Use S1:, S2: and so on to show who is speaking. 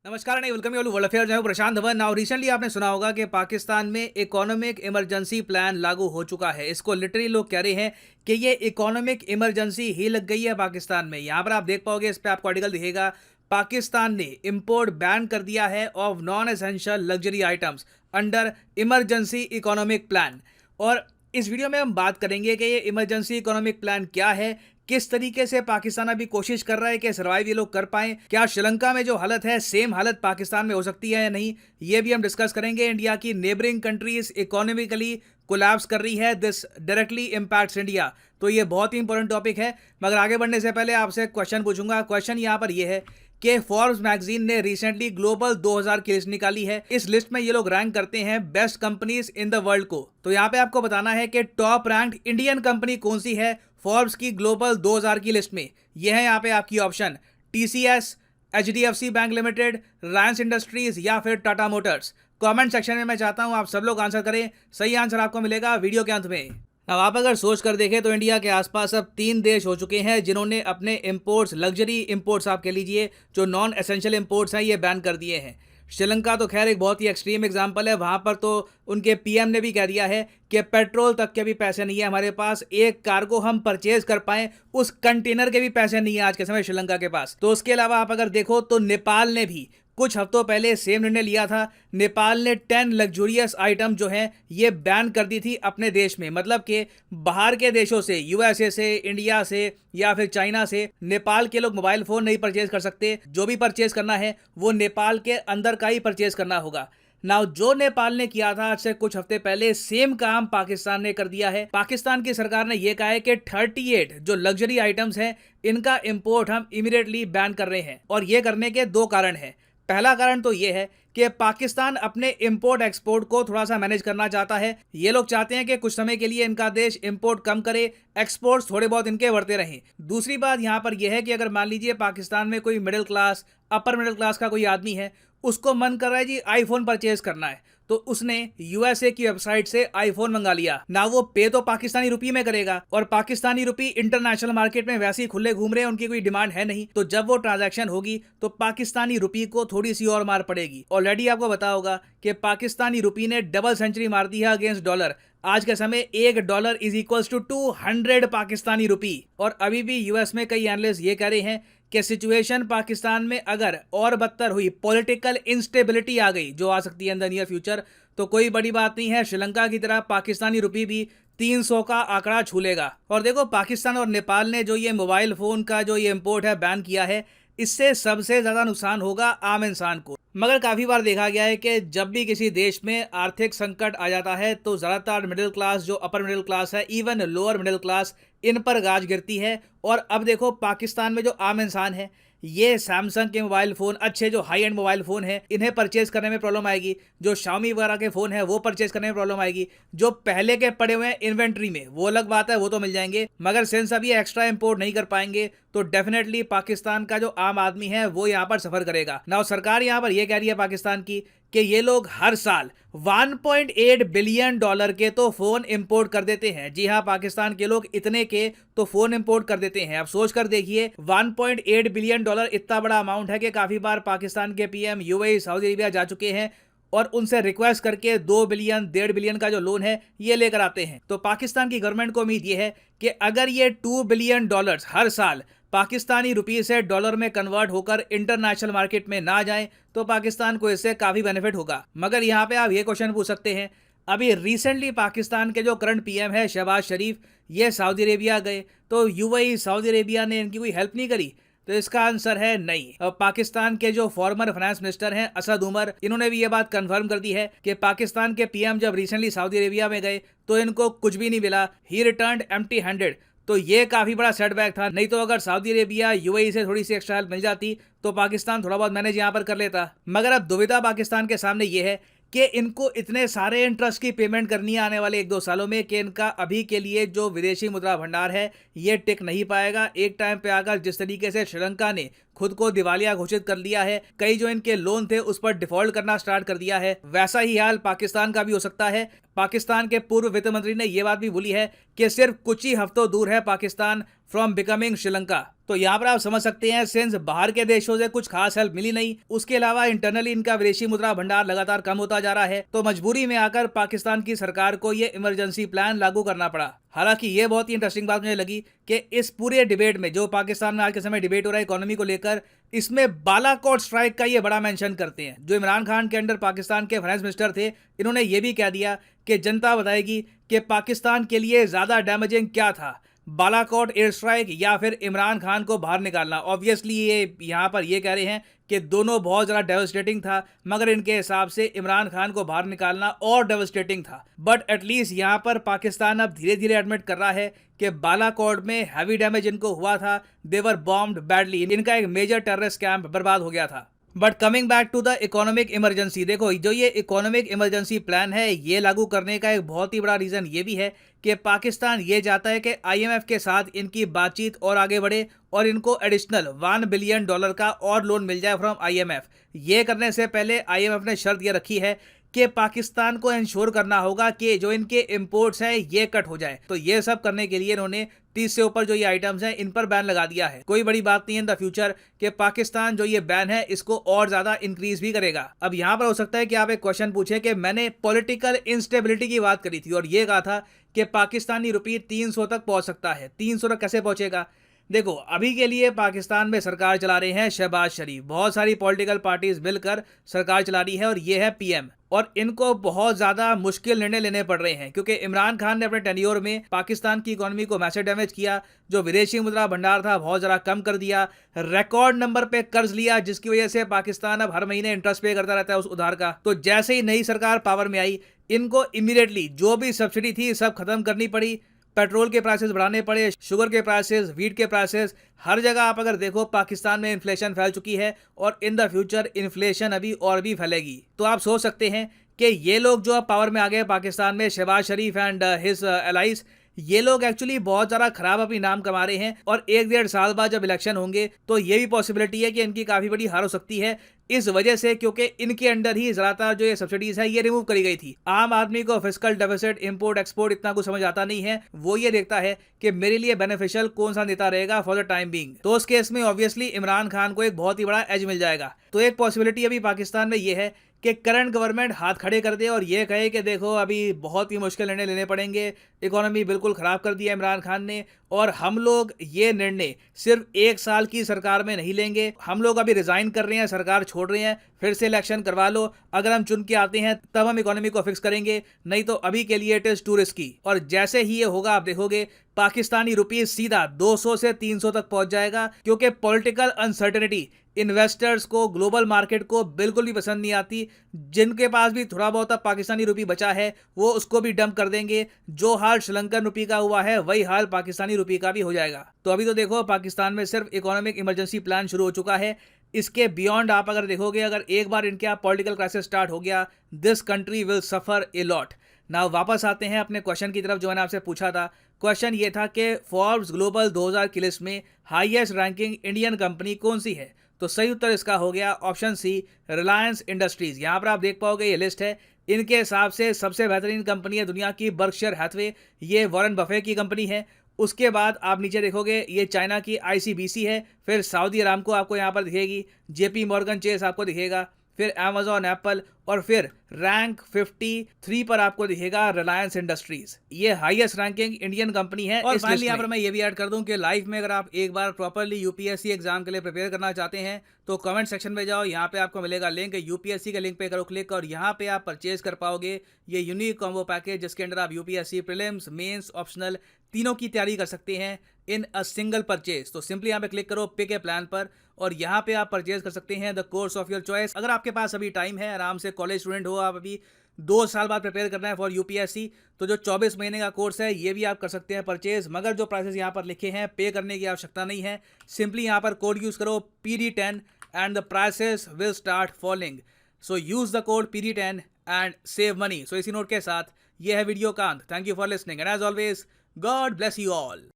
S1: नमस्कार नहीं welcome you world affair. Prashant Dhawan. Now recently आपने सुना होगा कि पाकिस्तान में इकोनॉमिक इमरजेंसी प्लान लागू हो चुका है। इसको लिटरली लोग कह रहे हैं कि ये इकोनॉमिक इमरजेंसी ही लग गई है पाकिस्तान में। यहाँ पर आप देख पाओगे, इस पे आपको आर्टिकल दिखेगा, पाकिस्तान ने इंपोर्ट बैन कर दिया है of non essential luxury items under emergency economic plan. और इस वीडियो में हम बात करेंगे कि ये इमरजेंसी इकोनॉमिक प्लान क्या है, किस तरीके से पाकिस्तान अभी कोशिश कर रहा है कि सर्वाइव ये लोग कर पाएं, क्या श्रीलंका में जो हालत है सेम हालत पाकिस्तान में हो सकती है या नहीं, ये भी हम डिस्कस करेंगे। इंडिया की नेबरिंग कंट्रीज इकोनॉमिकली कोलैप्स कर रही है, दिस डायरेक्टली इंपैक्ट्स इंडिया। तो ये बहुत ही इंपॉर्टेंट टॉपिक है। मगर आगे बढ़ने से पहले आपसे क्वेश्चन पूछूंगा। क्वेश्चन यहाँ पर यह है कि फोर्ब्स मैगजीन ने रिसेंटली ग्लोबल 2000 की लिस्ट निकाली है। इस लिस्ट में ये लोग रैंक करते हैं best companies in the world को। तो यहाँ पे आपको बताना है कि टॉप रैंक्ड इंडियन कंपनी कौन सी है फोर्ब्स की ग्लोबल 2000 की लिस्ट में। यह है यहाँ पे आपकी option TCS, HDFC bank limited, Reliance industries या फिर टाटा मोटर्स। कमेंट सेक्शन में मैं चाहता हूं आप सब लोग आंसर करें। सही आंसर आपको मिलेगा वीडियो के अंत में। अब आप अगर सोच कर देखें तो इंडिया के आसपास अब 3 देश हो चुके हैं जिन्होंने अपने इंपोर्ट्स, लग्जरी इंपोर्ट्स आप कह लीजिए, जो नॉन एसेंशियल इंपोर्ट्स हैं, ये बैन कर दिए हैं। श्रीलंका तो खैर एक बहुत ही एक्सट्रीम एग्जांपल है। वहां पर तो उनके पीएम ने भी कह दिया है कि पेट्रोल तक के भी पैसे नहीं है हमारे पास, एक कार्गो हम परचेज कर पाएं उस कंटेनर के भी पैसे नहीं है आज के समय श्रीलंका के पास। तो उसके अलावा आप अगर देखो तो नेपाल ने भी कुछ हफ्तों पहले सेम निर्णय लिया था। नेपाल ने 10 लग्जूरियस आइटम जो हैं ये बैन कर दी थी अपने देश में। मतलब कि बाहर के देशों से, यूएसए से, इंडिया से या फिर चाइना से नेपाल के लोग मोबाइल फोन नहीं परचेज कर सकते। जो भी परचेज करना है वो नेपाल के अंदर का ही परचेज करना होगा। नाउ जो नेपाल ने किया था आज से कुछ हफ्ते पहले, सेम काम पाकिस्तान ने कर दिया है। पाकिस्तान की सरकार ने यह कहा है कि 38 जो लग्जरी आइटम्स हैं इनका इंपोर्ट हम इमीडिएटली बैन कर रहे हैं। और ये करने के 2 कारण हैं। पहला कारण तो ये है कि पाकिस्तान अपने इंपोर्ट एक्सपोर्ट को थोड़ा सा मैनेज करना चाहता है। ये लोग चाहते हैं कि कुछ समय के लिए इनका देश इंपोर्ट कम करे, एक्सपोर्ट्स थोड़े बहुत इनके बढ़ते रहें। दूसरी बात यहाँ पर यह है कि अगर मान लीजिए पाकिस्तान में कोई middle class, upper middle class का कोई आदमी है, उसको मन कर रहा है जी आईफोन परचेज करना है, तो उसने यूएसए की वेबसाइट से आईफोन मंगा लिया ना। वो पे तो पाकिस्तानी रुपये में करेगा और पाकिस्तानी रुपये इंटरनेशनल मार्केट में वैसे ही खुले घूम रहे हैं, उनकी कोई डिमांड है नहीं। तो जब वो ट्रांजैक्शन होगी तो पाकिस्तानी रुपये को थोड़ी सी और मार पड़ेगी। ऑलरेडी आपको पता होगा कि पाकिस्तानी रुपये ने डबल सेंचुरी मार दी है अगेंस्ट डॉलर। आज के समय $1 इज इक्वल्स टू 200 पाकिस्तानी रुपये। और अभी भी यूएस में कई एनालिस्ट ये कह रहे हैं कि सिचुएशन पाकिस्तान में अगर और बदतर हुई, पॉलिटिकल इंस्टेबिलिटी आ गई जो आ सकती है इन द नियर फ्यूचर, तो कोई बड़ी बात नहीं है, श्रीलंका की तरह पाकिस्तानी रुपये भी 300 का आंकड़ा छू लेगा। और देखो, पाकिस्तान और नेपाल ने जो ये मोबाइल फोन का जो ये इंपोर्ट है बैन किया है, इससे सबसे ज्यादा नुकसान होगा आम इंसान को। मगर काफी बार देखा गया है कि जब भी किसी देश में आर्थिक संकट आ जाता है तो ज्यादातर मिडिल क्लास, जो अपर मिडिल क्लास है, इवन लोअर मिडिल क्लास, इन पर गाज गिरती है। और अब देखो पाकिस्तान में जो आम इंसान है, ये सैमसंग के मोबाइल फोन, अच्छे जो हाई एंड मोबाइल फोन है, इन्हें परचेज करने में प्रॉब्लम आएगी। जो शाओमी वगैरह के फोन है वो परचेज करने में प्रॉब्लम आएगी। जो पहले के पड़े हुए हैं इन्वेंट्री में वो अलग बात है, वो तो मिल जाएंगे, मगर सिंस अभी एक्स्ट्रा इंपोर्ट नहीं कर पाएंगे तो डेफिनेटली पाकिस्तान का जो आम आदमी है वो यहाँ पर सफर करेगा ना। सरकार यहाँ पर यह कह रही है पाकिस्तान की कि ये लोग हर साल $1.8 बिलियन के तो फोन इंपोर्ट कर देते हैं। जी हाँ, पाकिस्तान के लोग इतने के तो फोन इंपोर्ट कर देते हैं। अब सोच कर देखिए, $1.8 बिलियन इतना बड़ा अमाउंट है कि काफी बार पाकिस्तान के पीएम यूएई, सऊदी अरेबिया जा चुके हैं और उनसे रिक्वेस्ट करके 2 बिलियन, 1.5 बिलियन का जो लोन है ये लेकर आते हैं। तो पाकिस्तान की गवर्नमेंट को उम्मीद ये है कि अगर ये $2 बिलियन हर साल पाकिस्तानी रुपये से डॉलर में कन्वर्ट होकर इंटरनेशनल मार्केट में ना जाए तो पाकिस्तान को इससे काफी बेनिफिट होगा। मगर यहाँ पे आप ये क्वेश्चन पूछ सकते हैं, अभी रिसेंटली पाकिस्तान के जो करंट पीएम है शहबाज शरीफ, ये सऊदी अरेबिया गए, तो यूएई, सऊदी अरेबिया ने इनकी कोई हेल्प नहीं करी? तो इसका आंसर है नहीं। अब पाकिस्तान के जो फॉर्मर फाइनेंस मिनिस्टर हैं असद उमर, इन्होंने भी ये बात कंफर्म कर दी है कि पाकिस्तान के पीएम जब रिसेंटली सऊदी अरेबिया में गए तो इनको कुछ भी नहीं मिला, ही रिटर्न्ड एम्प्टी हैंडेड। तो ये काफी बड़ा सेटबैक था। नहीं तो अगर सऊदी अरेबिया, यूएई से थोड़ी सी एक्स्ट्रा हेल्प मिल जाती तो पाकिस्तान थोड़ा बहुत मैनेज यहाँ पर कर लेता। मगर अब दुविधा पाकिस्तान के सामने ये है कि इनको इतने सारे इंटरेस्ट की पेमेंट करनी है आने वाले 1-2 सालों में कि इनका अभी के लिए जो विदेशी मुद्रा भंडार है ये टिक नहीं पाएगा। एक टाइम पे आकर जिस तरीके से श्रीलंका ने खुद को दिवालिया घोषित कर लिया है, कई जो इनके लोन थे उस पर डिफॉल्ट करना स्टार्ट कर दिया है, वैसा ही हाल पाकिस्तान का भी हो सकता है। पाकिस्तान के पूर्व वित्त मंत्री ने यह बात भी बोली है कि सिर्फ कुछ ही हफ्तों दूर है पाकिस्तान फ्रॉम बिकमिंग श्रीलंका। तो यहाँ पर आप समझ सकते हैं, सिंस बाहर के देशों से कुछ खास हेल्प मिली नहीं, उसके अलावा इंटरनली इनका विदेशी मुद्रा भंडार लगातार कम होता जा रहा है, तो मजबूरी में आकर पाकिस्तान की सरकार को ये इमरजेंसी प्लान लागू करना पड़ा। हालांकि ये बहुत ही इंटरेस्टिंग बात मुझे लगी कि इस पूरे डिबेट में, जो पाकिस्तान में आज के समय डिबेट हो रहा है इकोनॉमी को लेकर, इसमें बालाकोट स्ट्राइक का ये बड़ा मेंशन करते हैं। जो इमरान खान के अंडर पाकिस्तान के फाइनेंस मिनिस्टर थे, इन्होंने ये भी कह दिया कि जनता बताएगी कि पाकिस्तान के लिए ज्यादा डैमेजिंग क्या था, बालाकोट एयर स्ट्राइक या फिर इमरान खान को बाहर निकालना। ऑब्वियसली ये यहाँ पर ये कह रहे हैं कि दोनों बहुत ज़्यादा डेवस्टेटिंग था, मगर इनके हिसाब से इमरान खान को बाहर निकालना और डेवस्टेटिंग था। बट एटलीस्ट यहाँ पर पाकिस्तान अब धीरे धीरे एडमिट कर रहा है कि बालाकोट में हैवी डैमेज इनको हुआ था, देवर बॉम्ब्ड बैडली, इनका एक मेजर टेररिस्ट कैंप बर्बाद हो गया था। But coming back to the economic emergency, देखो जो ये इकोनॉमिक इमरजेंसी प्लान है, ये लागू करने का एक बहुत ही बड़ा रीज़न ये भी है कि पाकिस्तान ये चाहता है कि आईएमएफ के साथ इनकी बातचीत और आगे बढ़े और इनको एडिशनल $1 बिलियन का और लोन मिल जाए फ्रॉम आईएमएफ। ये करने से पहले आईएमएफ ने शर्त ये रखी है कि पाकिस्तान को इंश्योर करना होगा कि जो इनके इंपोर्ट्स हैं ये कट हो जाए। तो ये सब करने के लिए इन्होंने 30 से ऊपर जो ये आइटम्स हैं इन पर बैन लगा दिया है। कोई बड़ी बात नहीं है इन द फ्यूचर कि पाकिस्तान जो ये बैन है इसको और ज्यादा इंक्रीज भी करेगा। अब यहाँ पर हो सकता है कि आप एक क्वेश्चन पूछे कि मैंने पॉलिटिकल इंस्टेबिलिटी की बात करी थी और ये कहा था कि पाकिस्तानी रुपये 300 तक पहुंच सकता है। 300 तक कैसे पहुंचेगा? देखो अभी के लिए पाकिस्तान में सरकार चला रहे हैं शहबाज शरीफ, बहुत सारी पॉलिटिकल पार्टीज मिलकर सरकार चला रही है और ये है पीएम, और इनको बहुत ज्यादा मुश्किल निर्णय लेने पड़ रहे हैं क्योंकि इमरान खान ने अपने टेन्योर में पाकिस्तान की इकोनॉमी को मैसिव डैमेज किया, जो विदेशी मुद्रा भंडार था बहुत ज्यादा कम कर दिया, रिकॉर्ड नंबर पे कर्ज लिया, जिसकी वजह से पाकिस्तान अब हर महीने इंटरेस्ट पे करता रहता है उस उधार का। तो जैसे ही नई सरकार पावर में आई, इनको इमीडिएटली जो भी सब्सिडी थी सब खत्म करनी पड़ी, पेट्रोल के प्राइसेस बढ़ाने पड़े, शुगर के प्राइसेस, व्हीट के प्राइसेस, हर जगह आप अगर देखो पाकिस्तान में इन्फ्लेशन फैल चुकी है और इन द फ्यूचर इन्फ्लेशन अभी और भी फैलेगी। तो आप सोच सकते हैं कि ये लोग जो अब पावर में आ गए पाकिस्तान में, शहबाज शरीफ एंड हिज एलाइज, ये लोग एक्चुअली बहुत ज़्यादा खराब अपनी नाम कमा रहे हैं और 1-1.5 साल बाद जब इलेक्शन होंगे तो ये भी पॉसिबिलिटी है कि इनकी काफ़ी बड़ी हार हो सकती है इस वजह से, क्योंकि इनके अंडर ही ज़्यादातर जो ये सब्सिडीज है ये रिमूव करी गई थी। आम आदमी को फिस्कल डेफिसिट, इंपोर्ट एक्सपोर्ट इतना कुछ समझ आता नहीं है, वो ये देखता है कि मेरे लिए बेनिफिशियल कौन सा नेता रहेगा फॉर द टाइम बीइंग। तो उस केस में ऑब्वियसली इमरान खान को एक बहुत ही बड़ा एज मिल जाएगा। तो एक पॉसिबिलिटी अभी पाकिस्तान में ये है कि करंट गवर्नमेंट हाथ खड़े कर दे और ये कहे कि देखो अभी बहुत ही मुश्किल निर्णय लेने पड़ेंगे, इकोनॉमी बिल्कुल ख़राब कर दिया इमरान खान ने, और हम लोग ये निर्णय सिर्फ 1 साल की सरकार में नहीं लेंगे, हम लोग अभी रिजाइन कर रहे हैं, सरकार छोड़ रहे हैं, फिर से इलेक्शन करवा लो, अगर हम चुन के आते हैं तब हम इकोनॉमी को फिक्स करेंगे, नहीं तो अभी के लिए इट इज़ टू रिस्की। और जैसे ही ये होगा आप देखोगे पाकिस्तानी रुपये सीधा 200 से 300 तक पहुंच जाएगा, क्योंकि पॉलिटिकल अनसर्टेनिटी इन्वेस्टर्स को, ग्लोबल मार्केट को बिल्कुल भी पसंद नहीं आती। जिनके पास भी थोड़ा बहुत अब पाकिस्तानी रुपये बचा है वो उसको भी डंप कर देंगे। जो हाल श्रीलंकन रुपये का हुआ है वही हाल पाकिस्तानी रुपये का भी हो जाएगा। तो अभी तो देखो पाकिस्तान में सिर्फ इकोनॉमिक इमरजेंसी प्लान शुरू हो चुका है, इसके बियॉन्ड आप अगर देखोगे, अगर एक बार इनके आप पॉलिटिकल क्राइसिस स्टार्ट हो गया, this country will suffer a lot. Now वापस आते हैं अपने क्वेश्चन की तरफ जो मैंने आपसे पूछा था। क्वेश्चन ये था कि फोर्ब्स ग्लोबल 2000 की लिस्ट में हाईएस्ट रैंकिंग इंडियन कंपनी कौन सी है? तो सही उत्तर इसका हो गया ऑप्शन सी, रिलायंस इंडस्ट्रीज। यहाँ पर आप देख पाओगे ये लिस्ट है, इनके हिसाब से सबसे बेहतरीन कंपनी है दुनिया की बर्कशायर हैथवे, ये वॉरेन बफे की कंपनी है। उसके बाद आप नीचे देखोगे ये चाइना की आईसीबीसी है, फिर सऊदी अरामको आपको यहाँ पर दिखेगी, जेपी मॉर्गन चेस आपको दिखेगा, फिर अमेजॉन, एप्पल, और फिर रैंक 53 पर आपको दिखेगा रिलायंस इंडस्ट्रीज। ये हाईएस्ट रैंकिंग इंडियन कंपनी है। और फाइनली यहाँ पर मैं ये भी ऐड कर दूं कि लाइफ में अगर आप एक बार प्रॉपरली यूपीएससी एग्जाम के लिए प्रिपेयर करना चाहते हैं तो कमेंट सेक्शन में जाओ, यहाँ पे आपको मिलेगा लिंक, यूपीएससी के लिंक पे करो क्लिक और यहाँ पे आप परचेज कर पाओगे ये यूनिक कॉम्बो पैकेज, जिसके अंदर आप यूपीएससी प्रीलिम्स, मेंस, ऑप्शनल तीनों की तैयारी कर सकते हैं इन अ सिंगल परचेज। तो सिंपली यहाँ पे क्लिक करो पिक ए प्लान पर और यहाँ पे आप परचेज कर सकते हैं the course of your choice. अगर आपके पास अभी टाइम है, आराम से कॉलेज स्टूडेंट हो, आप अभी 2 साल बाद प्रिपेयर करना है फॉर यूपीएससी, तो जो 24 महीने का कोर्स है ये भी आप कर सकते हैं परचेज। मगर जो प्राइसेस यहाँ पर लिखे हैं पे करने की आवश्यकता नहीं है, सिंपली यहाँ पर कोड यूज़ करो PD10 and the prices will start falling. So use the code PD10 and save money. So इसी नोट के साथ ये है वीडियो का अंत। Thank you for listening and as always God bless you all.